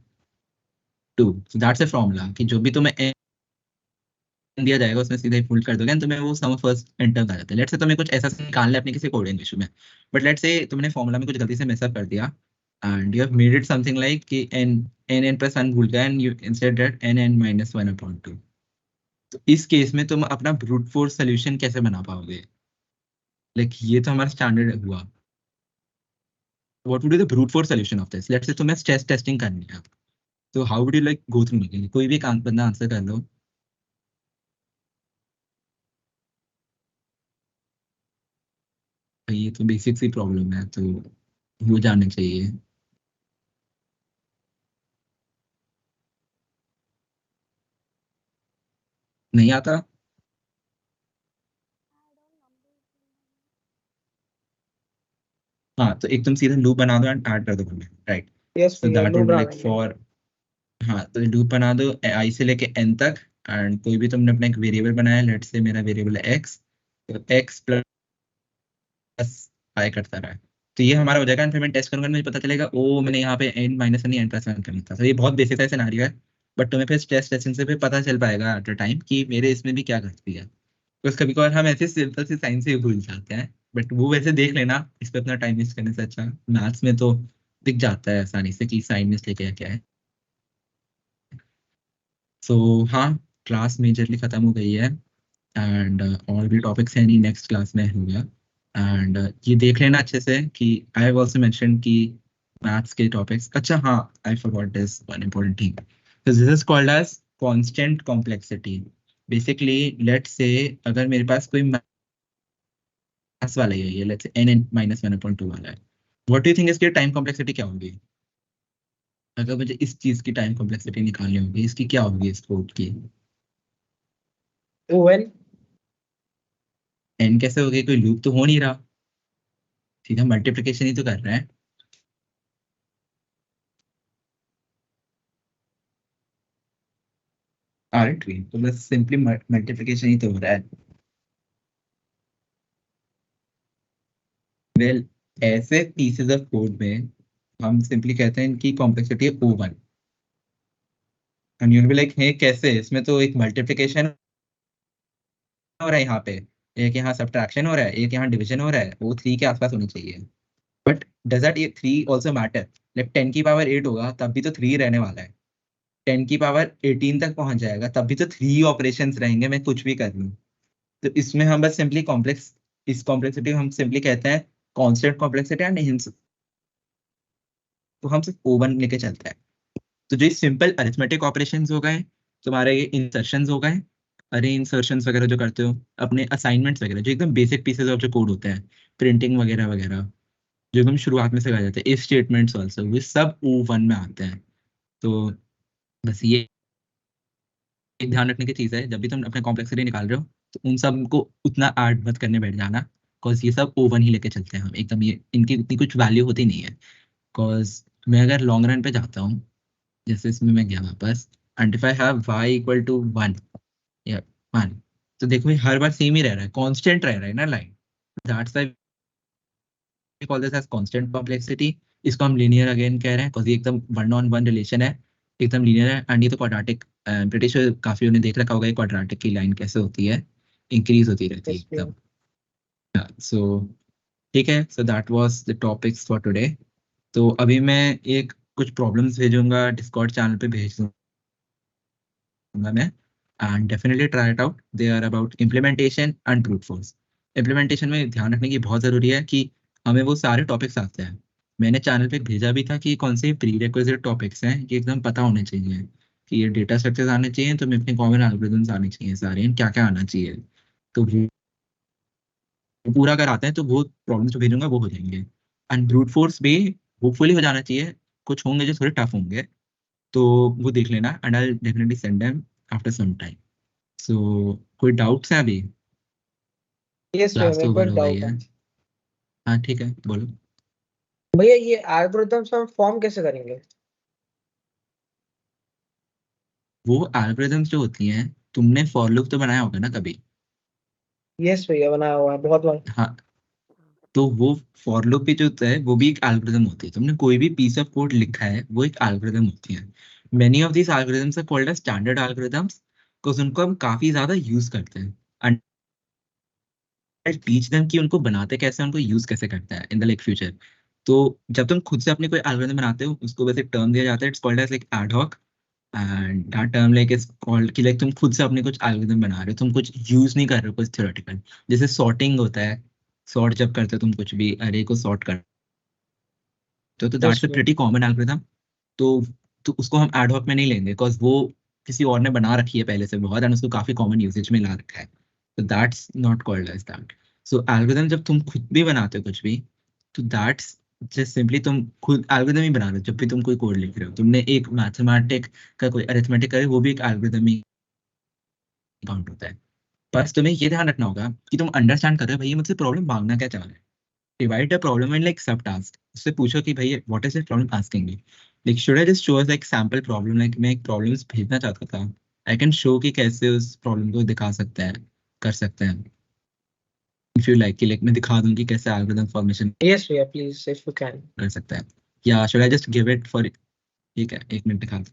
So that's a formula कि जो भी तुम्हें n दिया जाएगा उसमें सीधे पुट कर दोगे and तुम्हें वो सम ऑफ फर्स्ट एन टर्म्स आ जाते हैं। लेट्स से तुम्हें कुछ ऐसा निकालना है अपने किसी कोडिंग इशू में, बट लेट्स से तुमने फॉर्मूला में कुछ गलती से मिसअप कर दिया and you have made it something like कि n+1 भूल गए and you instead that n(n-1/2)। तो इस केस में तुम अपना ब्रूट फोर्स सोल्यूशन कैसे बना पाओगे, लाइक ये तो हमारा स्टैंडर्ड हुआ। What would be the brute force solution of this, let's say तुम्हें स्ट्रेस टेस्टिंग करनी है, तो how would you like go through making, कोई भी एक बंदा आंसर कर लो। भाई ये तो बेसिक सी प्रॉब्लम है, तो वो जानना चाहिए। नहीं आता? हाँ, तो एक तुम सीधा लूप बना दो एंड ऐड कर दो, राइट? यस सो भैया, दैट लूप वुड बना लाइक देंगे। फॉर, हाँ, तो लूप बना दो आई से लेके एन तक। एंड कोई भी तुमने अपना एक वेरिएबल बनाया, लेट्स से मेरा वेरिएबल है एक्स, तो एक्स प्लस आई करता रहा है। तो ये हमारा हो जाएगा, एंड फिर मैं टेस्ट करूंगा, मुझे पता चलेगा ओ मैंने यहाँ पे एन माइनस नहीं एन प्लस वन करना था। तो ये बहुत बेसिक सा सिनारियो है, बट तुम्हें फिर टेस्ट टेस्टिंग से फिर पता चल पाएगा एट अ टाइम कि मेरे इसमें भी क्या गलती है। तो कभी कभार हम ऐसे सिंपल सी साइंस से ही भूल जाते हैं, बट वो वैसे देख लेना, इस पे अपना टाइम वेस्ट करने से अच्छा मैथ्स में तो दिख जाता है आसानी से कि साइन में क्या क्या है। सो हाँ, क्लास मेजरली खत्म हो गई है, एंड और भी टॉपिक्स हैं नहीं, नेक्स्ट क्लास में होगा। एंड ये देख लेना अच्छे से कि आई हैव आल्सो मेंशन कि मैथ्स के टॉपिक्स, अच्छा हाँ, I forgot this one important thing. so this is called as constant complexity. Basically, let's say अगर मेरे पास कोई मैथ्स वाला ही है, ये let's say n minus one upon two वाला है, व्हाट डू यू थिंक इसकी टाइम कॉम्प्लेक्सिटी क्या होगी? अगर मुझे इस चीज की टाइम कॉम्प्लेक्सिटी निकालनी होगी, इसकी क्या होगी इस कोड की? ओवन। n कैसे होगी, कोई लूप तो हो नहीं रहा, सीधा मल्टीप्लिकेशन ही तो कर रहा है। Aren't we? तो बस सिंपली मल्टीप्लिकेशन ही तो हो रहा है। वेल, ऐसे पीसेस ऑफ कोड में हम सिंपली कहते हैं कि कॉम्प्लेक्सिटी है O1, and you will be like hey कैसे, इसमें तो एक मल्टीप्लिकेशन हो रहा है यहाँ पे, एक यहाँ सब्ट्रैक्शन हो रहा है, एक यहाँ डिवीजन हो रहा है, वो 3 के आसपास होनी चाहिए। बट डज दैट ये 3 ऑल्सो मैटर? लाइक 10 की पावर 8 होगा तब भी तो 3 रहने वाला है, 10 की पावर 18 तक पहुंच जाएगा तब भी तो 3 ऑपरेशंस रहेंगे, मैं कुछ भी कर लूँ। तो इसमें हम बस सिंपली कॉम्प्लेक्स, इस कॉम्प्लेक्सिटी को हम सिंपली कहते हैं कांस्टेंट कॉम्प्लेक्सिटी, एंड तो हम सिर्फ O1 लेके चलते हैं। तो जो सिंपल अरिथमेटिक ऑपरेशंस हो गए, तुम्हारे ये इंसर्शंस हो गए, अरे इंसर्शंस वगैरह जो करते हो, अपने असाइनमेंट्स वगैरह जो एकदम बेसिक पीसेस ऑफ जो कोड होते हैं, प्रिंटिंग वगैरह वगैरह, जो एकदम शुरुआत में सिखाए जाते हैं, इफ स्टेटमेंट्स ऑल्सो, वे सब O1 में आते हैं। तो बस ये एक ध्यान रखने की चीज है, जब भी तुम अपने कॉम्प्लेक्सिटी निकाल रहे हो, तो उन सब को उतना ऐड मत करने बैठ जाना, बिकॉज ये सब O1 ही लेके चलते हैं हम एकदम, ये इनकी उतनी कुछ वैल्यू होती नहीं है। बिकॉज मैं अगर लॉन्ग रन पे जाता हूँ, जैसे इसमें मैं गया वापस, and if I have y equal to 1 या 1, तो देखो ये हर बार सेम ही रह रहा है, कांस्टेंट रह रहा है ना line, that's why we call this as constant complexity. इसको हम लीनियर अगेन कह रहे हैं, बिकॉज ये एकदम वन ऑन वन रिलेशन है, एकदम लीनियर है। एंड ये तो क्वाड्रेटिक, ब्रिटिश काफी ने देख रखा होगा क्वाड्रेटिक की लाइन कैसे होती है, इंक्रीज होती रहती है यस भैया। एकदम। सो ठीक है, so that was the topics for today. तो अभी मैं एक कुछ प्रॉब्लम्स भेजूंगा, डिस्कॉर्ड चैनल पे भेज दूंगा मैं, and definitely try it out. They are about implementation and brute force. Implementation में ध्यान रखने की बहुत जरूरी है कि हमें वो सारे टॉपिक्स आते हैं। मैंने चैनल पे भेजा भी था कि कौन से प्री रिक्विजिट टॉपिक्स हैं, ये एकदम पता होने चाहिए, कि ये डेटा स्ट्रक्चर्स आने चाहिए, तो अपने कॉमन एल्गोरिथम्स आने चाहिए सारे, क्या क्या आना चाहिए। तो वो पूरा अगर आता है तो वो प्रॉब्लम्स जो भेजूंगा वो हो जाएंगे। एंड ब्रूट फोर्स भी होपफुली हो जाना चाहिए, कुछ होंगे जो थोड़े टफ होंगे, तो वो देख लेना, and I definitely send them after some time. So कोई डाउट्स हैं अभी? यस भैया, क्लास मेरे तो को ओवर एक हो गई डाउट है। है। हाँ ठीक है, बोलो। भैया, ये एल्गोरिथम्स हम फॉर्म कैसे करेंगे? वो एल्गोरिथम्स जो होती हैं, तुमने फॉर लूप तो बनाया होगा ना कभी? यस भैया, बनाया हुआ है बहुत बार। हाँ, तो वो फॉर लूप भी जो होता है वो भी एक एल्गोरिथम होती है। तुमने कोई भी पीस ऑफ कोड लिखा है वो एक एल्गोरिथम होती है। Many of these algorithms are called as standard algorithms, because उनको हम काफी ज्यादा यूज करते हैं, एंड टीच देम कि उनको बनाते कैसे हैं, उनको यूज कैसे करते हैं इन द लाइक फ्यूचर। तो जब तुम खुद से अपने कोई एल्गोरिथम बनाते हो, उसको वैसे टर्म दिया जाता है, it's called as like ad hoc. And that term like is called कि लाइक तुम खुद से अपने कुछ एल्गोरिथम बना रहे हो, तुम कुछ यूज नहीं कर रहे हो कुछ थ्योरेटिकल। जैसे सॉर्टिंग होता है, सॉर्ट जब करते हो तुम कुछ भी अरे को सॉर्ट करते हो, तो यस दैट्स अ भैया। Pretty common algorithm. तो तो उसको हम एडहॉक में नहीं लेंगे, बिकॉज वो किसी और ने बना रखी है पहले से बहुत, एंड उसको काफी कॉमन यूसेज में ला रखा है, तो that's not called as that. So algorithm जब तुम खुद भी बनाते हो कुछ भी, तो दैट्स जस्ट सिंपली तुम खुद एल्गोरिथम ही बना रहे हो। जब भी तुम कोई कोड लिख रहे हो, तुमने एक मैथमेटिक का कोई अरिथमेटिक करे, वो भी एक एल्गोरिथम ही काउंट होता है। बस तुम्हें ये ध्यान रखना होगा कि तुम अंडरस्टैंड कर रहे हो भैया मुझसे प्रॉब्लम मांगना क्या चाह रहे हैं। Divide the problem in like सब टास्क। उससे पूछो कि भैया what is the problem asking me. Like should I just show us like sample problem, like मैं एक प्रॉब्लम्स भेजना चाहता था, आई कैन शो कि कैसे उस प्रॉब्लम को दिखा सकते हैं, कर सकते हैं। इफ यू लाइक कि लाइक मैं दिखा दूं कि कैसे एल्गोरिथम फॉर्मेशन Yes, भैया, please, if you can. कर सकते हैं, या should I just give it for. ठीक है, एक मिनट दिखा।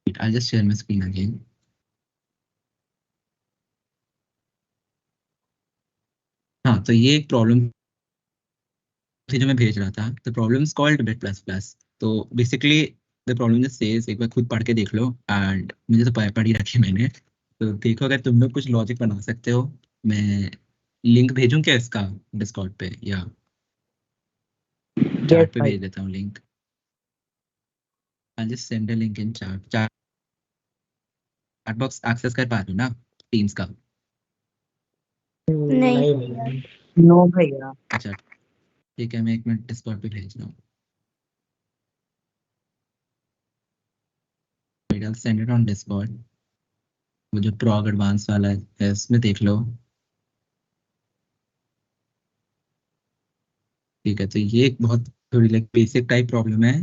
I just share my screen again. हाँ, तो ये एक प्रॉब्लम थी जो मैं भेज रहा था। The problem is called bit plus plus. तो basically the problem just says, एक बार खुद पढ़ के देख लो, एंड मुझे तो पढ़ ही रखी मैंने, तो देखो अगर तुम लोग कुछ लॉजिक बना सकते हो। मैं लिंक भेजूं क्या इसका डिस्कॉर्ड पे, या Yes, चैट पे भाई. भेज देता हूँ link. I just send a link in chat. Chat box access कर पा रहे हो ना टीम्स का? नहीं नहीं भैया। भैया. नो भैया। अच्छा, ठीक है, मैं एक मिनट डिस्कॉर्ड पे भेज रहा हूँ। I send it on Discord. वो जो प्रॉग एडवांस वाला है उसमें देख लो। ठीक है, तो ये एक बहुत थोड़ी लाइक बेसिक टाइप प्रॉब्लम है।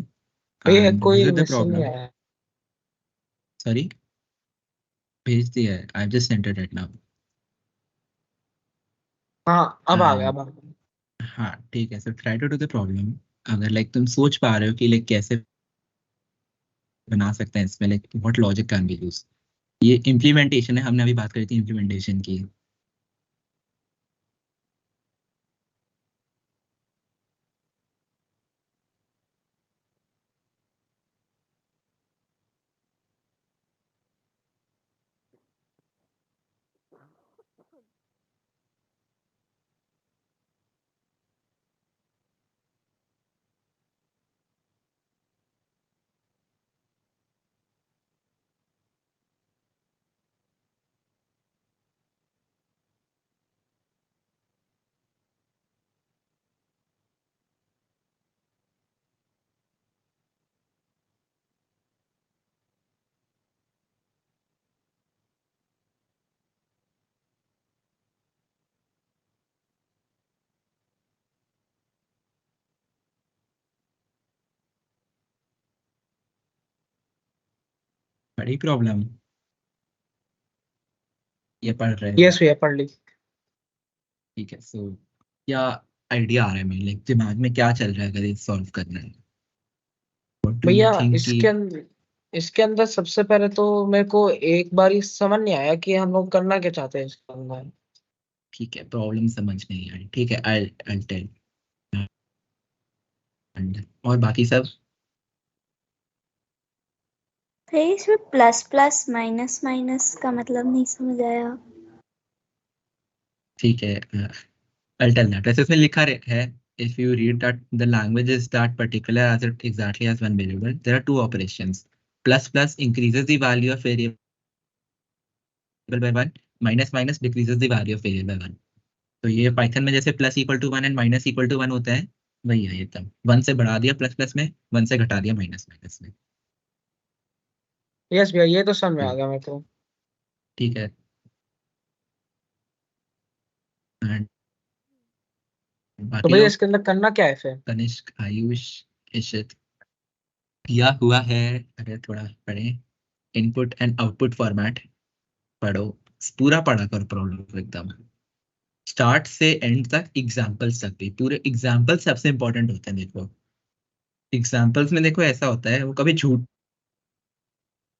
भैया, एंड कोई विद द मैसेज नहीं प्रॉब्लम, आया. सॉरी, भेज दिया है, I just sent it right now. हाँ, अब आ गया, एंड अब आ गया. हाँ ठीक है, so try to do the problem. अगर लाइक तुम सोच पा रहे हो कि लाइक कैसे बना सकते हैं इसमें, like what logic can be use. ये इम्प्लीमेंटेशन है, हमने अभी बात करी थी इम्प्लीमेंटेशन की। बड़ी प्रॉब्लम, ये पढ़ रहे हो? यस भैया, पढ़ ली. ठीक है, सो क्या आइडिया आ रहा है मेरे लाइक दिमाग में, क्या चल रहा है अगर ये सॉल्व करना है? व्हाट डू यू भैया, थिंक कि? इसके अंदर सबसे पहले तो मेरे को एक बार ही समझ नहीं आया कि हम लोग करना क्या चाहते हैं इसके अंदर. ठीक है, प्रॉब्लम समझ नहीं आई, ठीक है, आई टेल। और बाकी सब? भैया इसमें प्लस प्लस माइनस माइनस का मतलब नहीं समझ आया। ठीक है, I'll tell that. वैसे इसमें लिखा है, if you read that the language is that particular as it exactly as one variable, there are two operations. Plus plus increases the value of variable by one, minus minus decreases the value of variable by one. तो ये Python में जैसे plus equal to one and minus equal to one होता है, वही है एकदम। One से बढ़ा दिया प्लस प्लस में, वन से घटा दिया माइनस माइनस में। यस भैया, ये तो समझ में तो आ गया मेरे को. ठीक है, and तो बाकी भैया, लोग? इसके अंदर करना क्या है फिर? तनिष्क, आयुष, इशित, किया हुआ है। अगर थोड़ा पढ़े, इनपुट एंड आउटपुट फॉर्मेट पढ़ो, पूरा पढ़ा करो प्रॉब्लम को एकदम, स्टार्ट से एंड तक, एग्जाम्पल्स तक भी। पूरे एग्जाम्पल सबसे इंपॉर्टेंट होते हैं। देखो एग्जाम्पल्स में देखो ऐसा होता है, वो कभी झूठ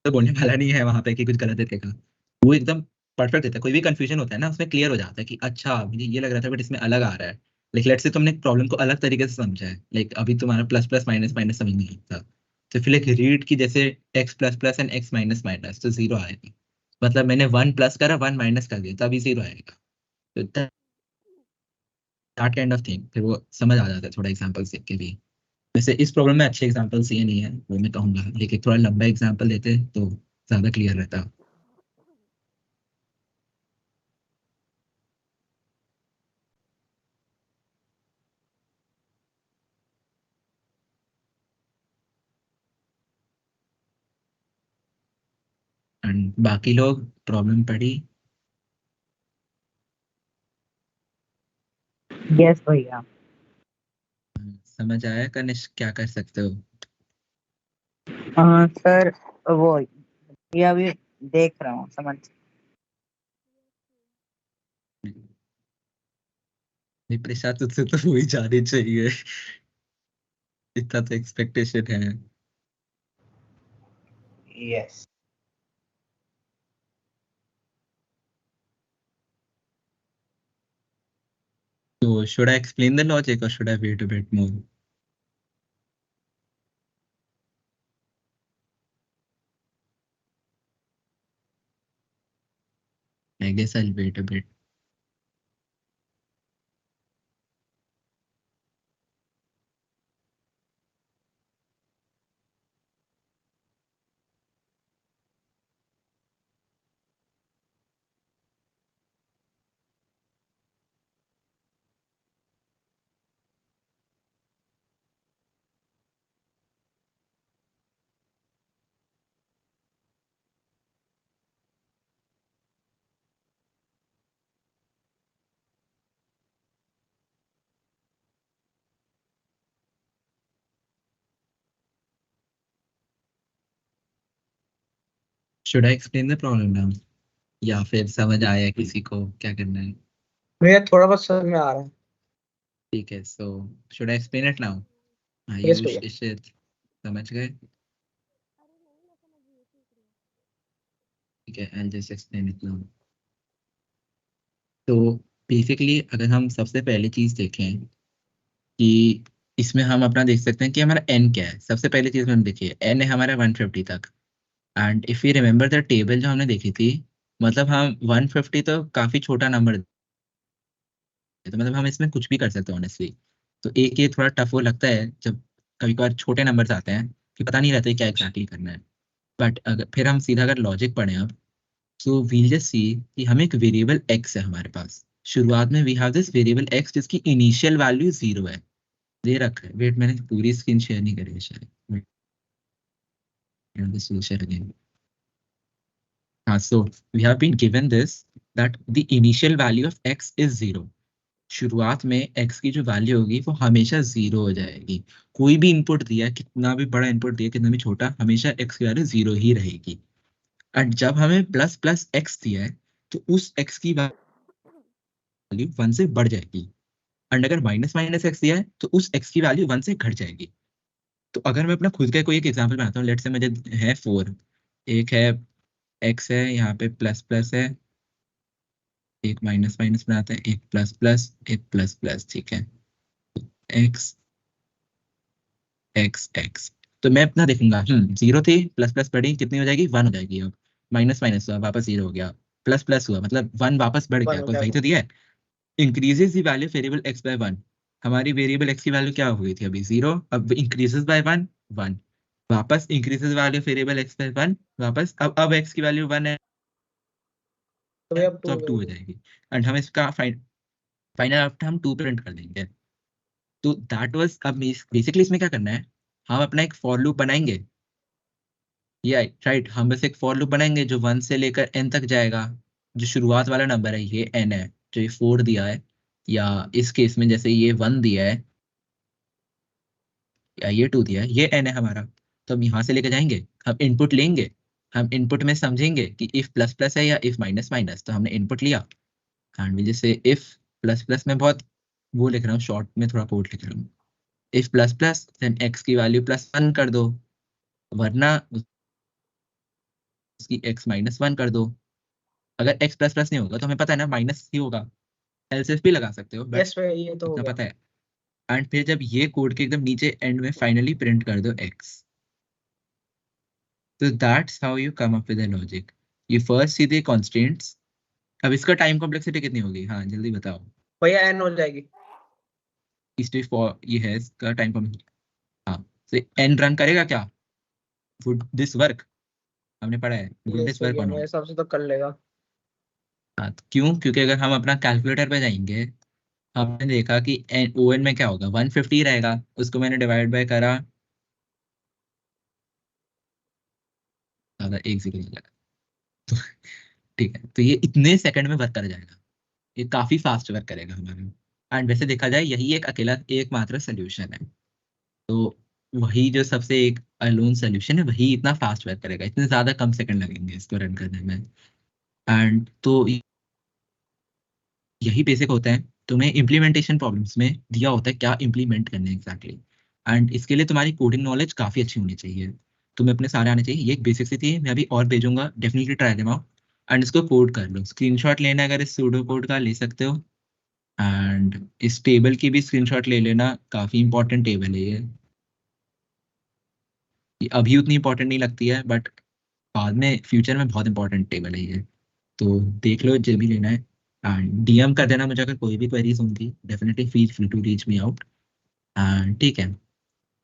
तो बोलने वाला नहीं है वहां पे कि कुछ गलत देगा। वो एकदम परफेक्ट देता है। कोई भी कंफ्यूजन होता है ना उसमें क्लियर हो जाता है कि अच्छा मुझे ये लग रहा था बट इसमें अलग आ रहा है। लाइक लेट्स से तुमने प्रॉब्लम को अलग तरीके से समझा है, लाइक अभी तुम्हारा प्लस प्लस माइनस माइनस समझ नहीं आता, तो फिर लाइक रीड की जैसे x plus plus and x minus minus, तो जीरो आएगा। मतलब मैंने वन प्लस करा वन माइनस कर दिया तभी जीरो आएगा। तो दैट काइंड ऑफ थिंग, फिर वो समझ आ जाता है थोड़ा एग्जांपल देख के भी। वैसे इस प्रॉब्लम में अच्छे एग्जांपल्स ये नहीं है वो मैं कहूंगा, लेकिन थोड़ा लंबा एग्जांपल देते तो ज्यादा क्लियर रहता। बाकी लोग प्रॉब्लम पड़ी? यस भैया। समझ आया कनिष्क क्या कर सकते हो? सर वो ये अभी देख रहा हूँ समझ। नहीं प्रसाद, तुझसे तो हो ही जानी चाहिए। इतना तो एक्सपेक्टेशन है। यस। तो should I explain the logic or should I wait a bit more? I guess I'll wait a bit. Should I explain the problem now? या फिर समझ आया किसी को क्या करना है? भैया थोड़ा बहुत समझ में आ रहा है। ठीक है, so should I explain it now? Yes Ayush, भैया। इशित, समझ गए? ठीक है, I'll just explain it now. तो बेसिकली अगर हम सबसे पहली चीज देखें कि इसमें हम अपना देख सकते हैं कि हमारा n क्या है। सबसे पहली चीज में हम देखिए n है हमारा 150 तक। And if you remember the table जो हमने देखी थी, मतलब हम 150 तो काफी छोटा नंबर है, तो मतलब हम इसमें कुछ भी कर सकते हैं ऑनेस्टली। तो एक ये थोड़ा टफ वो लगता है जब कभी कभार छोटे नंबर्स आते हैं कि पता नहीं रहता है क्या एग्जैक्टली करना है। बट अगर फिर हम सीधा अगर लॉजिक पढ़े अब, सो वील जस्ट सी कि हम एक वेरिएबल x है हमारे पास। शुरुआत में we have this variable x जिसकी इनिशियल वैल्यू 0 है। दे रखा है, वेट मैंने पूरी स्क्रीन शेयर नहीं करी है शायद। This will share again. हाँ, so we have been given this that the initial value of x is 0. शुरुआत में x की जो वैल्यू होगी वो हमेशा 0 हो जाएगी। कोई भी इनपुट दिया, कितना भी बड़ा इनपुट दिया, कितना भी छोटा, हमेशा x की वैल्यू 0 ही रहेगी। एंड जब हमें प्लस प्लस x दिया है तो उस x की वैल्यू 1 से बढ़ जाएगी। एंड अगर माइनस माइनस x दिया है तो उस x की वैल्यू 1 से घट जाएगी। तो अगर मैं अपना खुद का कोई एक एग्जांपल बनाता हूँ, लेट्स से मुझे है 4, एक है x है, यहाँ पे प्लस प्लस है, एक माइनस माइनस बनाते हैं, एक प्लस प्लस, एक प्लस प्लस, ठीक है। एक्स एक्स एक्स, तो मैं अपना देखूंगा, 0 थी, प्लस प्लस बढ़ी, कितनी हो जाएगी, 1 हो जाएगी। अब माइनस माइनस हुआ, वापस 0 हो गया, प्लस प्लस हुआ, मतलब 1 वापस बढ़ वन गया, हो कोई सही जाएगा। तो दिया है। Increases the value variable x by 1। हमारी वेरिएबल x की वैल्यू क्या हो गई थी अभी, 0, अब इंक्रीजेस बाय 1, 1, वापस increases value variable x by 1, वापस अब x की वैल्यू 1 है तो भैया अब तो 2 हो अब 2 हो जाएगी। जाएगी। एंड हम इसका फाइनल आउटपुट हम 2 प्रिंट कर देंगे। तो दैट वाज, अब बेसिकली इसमें क्या करना है, हम अपना एक फॉर लूप बनाएंगे। ये राइट, हम बस एक फॉर लूप बनाएंगे जो 1 से लेकर n तक जाएगा। जो शुरुआत वाला नंबर है ये n है, जो ये 4 दिया है, या इस केस में जैसे ये 1 दिया है या ये 2 दिया है, ये n है हमारा। तो हम यहाँ से लेकर जाएंगे, हम इनपुट लेंगे, हम इनपुट में समझेंगे कि इफ प्लस प्लस है या इफ माइनस माइनस। तो हमने इनपुट लिया एंड विल जैसे इफ प्लस प्लस में बहुत वो लिख रहा हूँ, शॉर्ट में थोड़ा कोड लिख रहा हूँ। If plus plus then x की वैल्यू +1 कर दो, वरना उसकी x -1 कर दो। अगर x प्लस प्लस नहीं होगा तो हमें पता है ना माइनस ही होगा, एलसीएफ भी लगा सकते हो, बट यस भैया ये तो हो इतना गया। पता है। एंड फिर जब ये कोड के एकदम नीचे एंड में फाइनली प्रिंट कर दो x, तो that's how you come up with the logic. You first see the constants. अब इसका टाइम कॉम्प्लेक्सिटी कितनी होगी, हाँ जल्दी बताओ। भैया n हो जाएगी। इसलिए फॉर ये है इसका टाइम कॉम्प्लेक्सिटी, हाँ। तो n रन करेगा क्या, वुड दिस वर्क, हमने पढ़ा है, वुड यस दिस वर्क भैया और मेरे नॉट। हिसाब से तो कर लेगा। हाँ, तो क्यों, क्योंकि अगर हम अपना कैलकुलेटर पे जाएंगे, हमने देखा कि ओ एन में क्या होगा, 150 रहेगा, उसको मैंने डिवाइड बाय करा, ज्यादा एक जीरो लगा, ठीक है, तो ये इतने सेकंड में वर्क कर जाएगा, ये काफी फास्ट वर्क करेगा हमारा। एंड वैसे देखा जाए यही एक अकेला एकमात्र सोल्यूशन है, तो वही जो सबसे एक अलोन सोल्यूशन है वही इतना फास्ट वर्क करेगा, इतने ज्यादा कम सेकंड लगेंगे इसको रन करने में। एंड तो यही बेसिक होता है, तुम्हें इम्प्लीमेंटेशन प्रॉब्लम्स में दिया होता है क्या इम्प्लीमेंट करना है एग्जैक्टली। एंड इसके लिए तुम्हारी कोडिंग नॉलेज काफी अच्छी होनी चाहिए, तुम्हें अपने सारे आने चाहिए। ये एक बेसिक सी थी, मैं अभी और भेजूंगा, definitely try them out. And इसको कोड कर लो, स्क्रीनशॉट लेना है अगर इस सूडो कोड का ले सकते हो। एंड इस टेबल की भी स्क्रीनशॉट ले लेना, काफी इंपॉर्टेंट टेबल है ये अभी उतनी इंपॉर्टेंट नहीं लगती है बट बाद में फ्यूचर में बहुत इंपॉर्टेंट टेबल है ये, तो देख लो जो भी लेना है। एंड डीएम कर देना मुझे अगर कोई भी क्वेरीज होंगी, definitely feel free to reach me out. And ठीक है,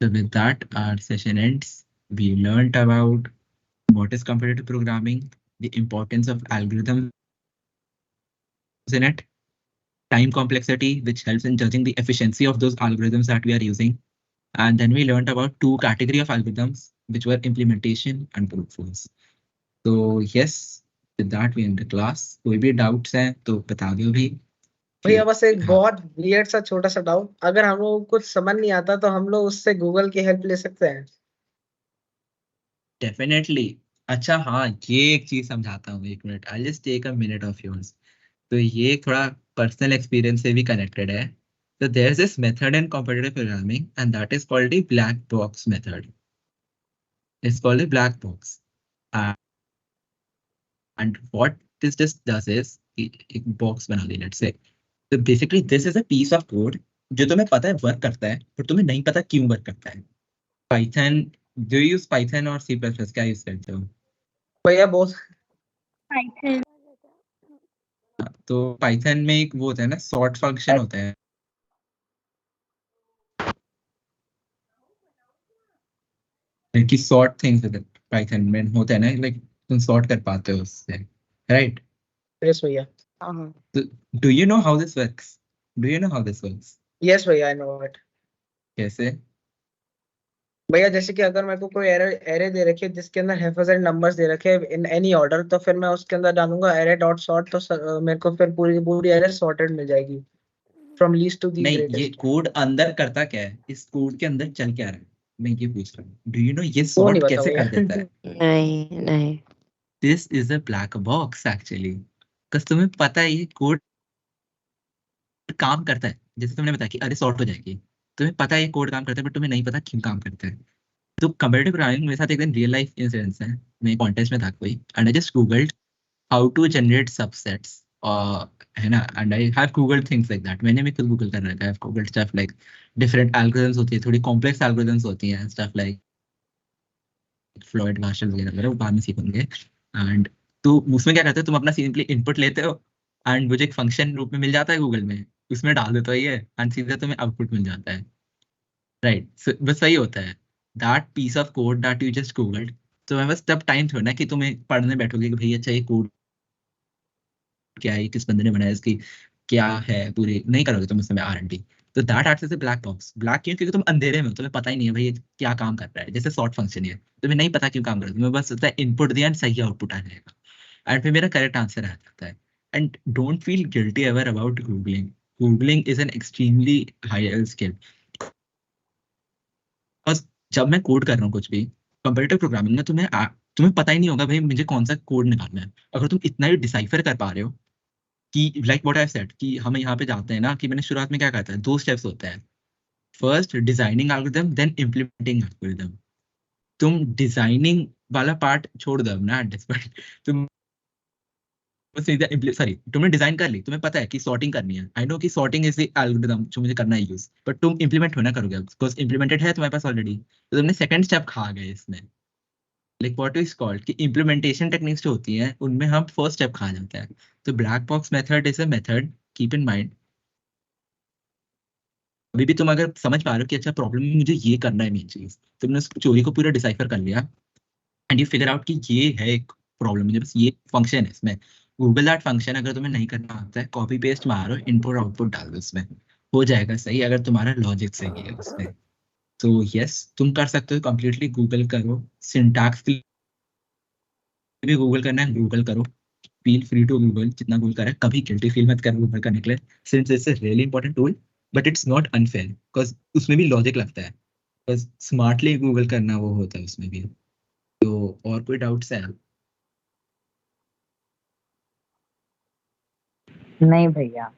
so with that our session ends. We learned about what is competitive programming, the importance of algorithms in it, time complexity which helps in judging the efficiency of those algorithms that we are using, and then we learned about two category of algorithms which were implementation and brute force. So yes, with that we end the class. कोई भी doubts हैं तो बता दो भी। भैया बस एक हाँ। बहुत वियर्ड सा छोटा सा डाउट, अगर हम लोग को कुछ समझ नहीं आता तो हम लोग उससे गूगल की हेल्प ले सकते हैं? डेफिनेटली। अच्छा हाँ, ये एक चीज समझाता हूँ, एक minute, I just take a minute of yours. तो ये थोड़ा पर्सनल एक्सपीरियंस से भी कनेक्टेड है। So there's this method in competitive programming and that is called the black box method. It's called a black box. Uh, and what this just does is एक box बना दी let's say. So basically this is a piece of code जो तुम्हें पता है work करता है पर तुम्हें नहीं पता क्यों वर्क करता है। Python, do you use Python और C++, क्या यूज करते हो? भैया बहुत Python. तो Python में एक वो होता है ना, sort फंक्शन होता है कि sort things with it. Python में होता है ना, like तुम sort कर पाते हो उससे, right? यस भैया, So, do you know how this works? Do you know how this works? Yes भैया आई नो इट। कैसे? भैया जैसे कि अगर मेरे को कोई एरे दे रखी है जिसके अंदर हैफेजर नंबर्स दे रखे हैं इन एनी ऑर्डर, तो फिर मैं उसके अंदर डालूंगा एरे डॉट सॉर्ट, तो मेरे को फिर पूरी पूरी एरे सॉर्टेड मिल जाएगी फ्रॉम लीस्ट टू दी नहीं, ये ग्रेटेस्ट। कोड अंदर करता क्या है, इस कोड के अंदर चल क्या रहा है, मैं ये पूछ रहा हूँ। डू यू नो ये वो नहीं सॉर्ट पता कैसे कर देता है? भैया। नहीं नहीं this is a black box actually, बस तुम्हें पता है ये कोड काम करता है। जैसे तुमने बताया कि अरे सॉर्ट हो जाएगी, तुम्हें पता है ये कोड काम करता है बट तुम्हें नहीं पता क्यों काम करता है। तो कंपैरेटिव प्रोग्रामिंग मेरे साथ एक दिन रियल लाइफ इंसिडेंस है, मैं कॉन्टेस्ट में था कोई, and I just googled how to generate subsets, है ना, and I have googled things like that. मैंने भी खुद गूगल कर रखा है, I have googled stuff like different algorithms होती है, थोड़ी कॉम्प्लेक्स एल्गोरिथम्स होती हैं, स्टफ लाइक फ्लॉयड मार्शल वगैरह वगैरह, वो बाद में सीखेंगे। एंड तो उसमें क्या करते हो, तुम अपना सिंपली इनपुट लेते हो एंड मुझे एक फंक्शन रूप में मिल जाता है गूगल में, उसमें डाल देते हो ये एंड सीधा तुम्हें आउटपुट मिल जाता है, राइट? बस वही होता है, that piece of code that you just googled. तो मैं बस तब टाइम थोड़ा ना कि तुम्हें पढ़ने बैठोगे कि भाई अच्छा ये कोड क्या है, किस बंदे ने बनाया, इसकी क्या है, पूरी नहीं करोगे तुम उसमें R&D। तो that acts as a black box. Black क्यों? क्योंकि तुम अंधेरे में हो, तुम्हें पता ही नहीं है भाई ये क्या काम कर रहा है। जैसे सॉर्ट फंक्शन है, तुम्हें नहीं पता क्यों काम कर रहा है, तुम्हें बस होता है इनपुट दिया एंड सही आउटपुट आ जाएगा एंड फिर मेरा करेक्ट आंसर आ जाता है। And don't feel guilty ever about googling, googling is an extremely high skill. बस जब मैं कोड कर रहा हूँ कुछ भी कंपैरेटिव प्रोग्रामिंग में, तुम्हें पता ही नहीं होगा भाई मुझे कौन सा कोड निकालना है। अगर तुम इतना ही डिसाइफर कर पा रहे हो कि लाइक व्हाट आई सेड कि हम यहाँ पे जाते हैं ना, कि मैंने शुरुआत में क्या कहा था, 2 स्टेप्स होते हैं, first designing algorithm then implementing algorithm. तुम डिजाइनिंग वाला पार्ट छोड़ दो ना एट दिस पॉइंट, तुम बस सीधा सॉरी, तुमने डिजाइन कर ली, तुम्हें पता है कि सॉर्टिंग करनी है, आई नो कि सॉर्टिंग इज द एल्गोरिथम जो मुझे करना है यूज, बट तुम इम्प्लीमेंट होना करोगे बिकॉज इम्प्लीमेंटेड है तुम्हारे पास ऑलरेडी, तो तुमने सेकंड स्टेप खा गए इसमें। लाइक व्हाट इज कॉल्ड कि इम्प्लीमेंटेशन टेक्निक्स जो होती हैं उनमें हम फर्स्ट स्टेप खा जाते हैं। तो black box method is a method, keep in mind. अभी भी तुम अगर समझ पा रहे हो कि अच्छा प्रॉब्लम में मुझे ये करना है, मेन चीज तुमने उस चोरी को पूरा डिसाइफर कर लिया एंड यू फिगर आउट कि ये है एक प्रॉब्लम, मुझे बस ये फंक्शन है इसमें, गूगल दैट फंक्शन। अगर तुम्हें नहीं करना आता है, कॉपी पेस्ट मारो, इनपुट आउटपुट डाल दो उसमें, हो जाएगा सही अगर तुम्हारा लॉजिक सही है उसमें। तो यस तुम कर सकते हो, कंप्लीटली गूगल करो, सिंटैक्स भी गूगल करना है गूगल करो, फील फ्री टू गूगल, जितना गूगल करें, कभी गिल्टी फील मत करो गूगल करने के लिए, since it's a really important tool, but it's not unfair because उसमें भी लॉजिक लगता है, बिकॉज स्मार्टली गूगल करना वो होता है उसमें भी। तो और कोई डाउट्स है? नहीं भैया।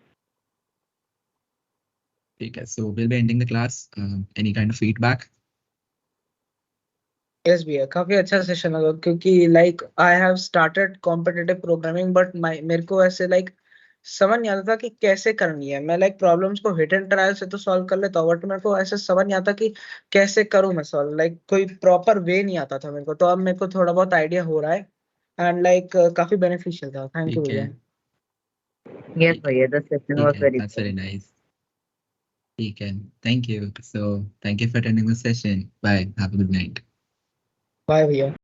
ठीक है, so will be ending the class, any kind of feedback? Yes भैया, काफी अच्छा सेशन लगा क्योंकि like I have started competitive programming but मेरे को ऐसे लाइक समझ नहीं आता था कि कैसे करनी है। मैं लाइक प्रॉब्लम्स को हिट एंड ट्रायल से तो सॉल्व कर लेता हूँ, बट मेरे को ऐसे समझ नहीं आता कि कैसे करूँ मैं सॉल्व, लाइक कोई प्रॉपर वे नहीं आता था मेरे को। तो अब मेरे को थोड़ा बहुत आइडिया हो रहा है एंड लाइक काफी बेनिफिशियल था। थैंक यू ठीक है, भैया। यस भैया, द सेशन ठीक वाज है, वेरी दैट्स वेरी नाइस। ठीक है, thank you, so thank you for attending the session, bye, have a good night. Bye भैया।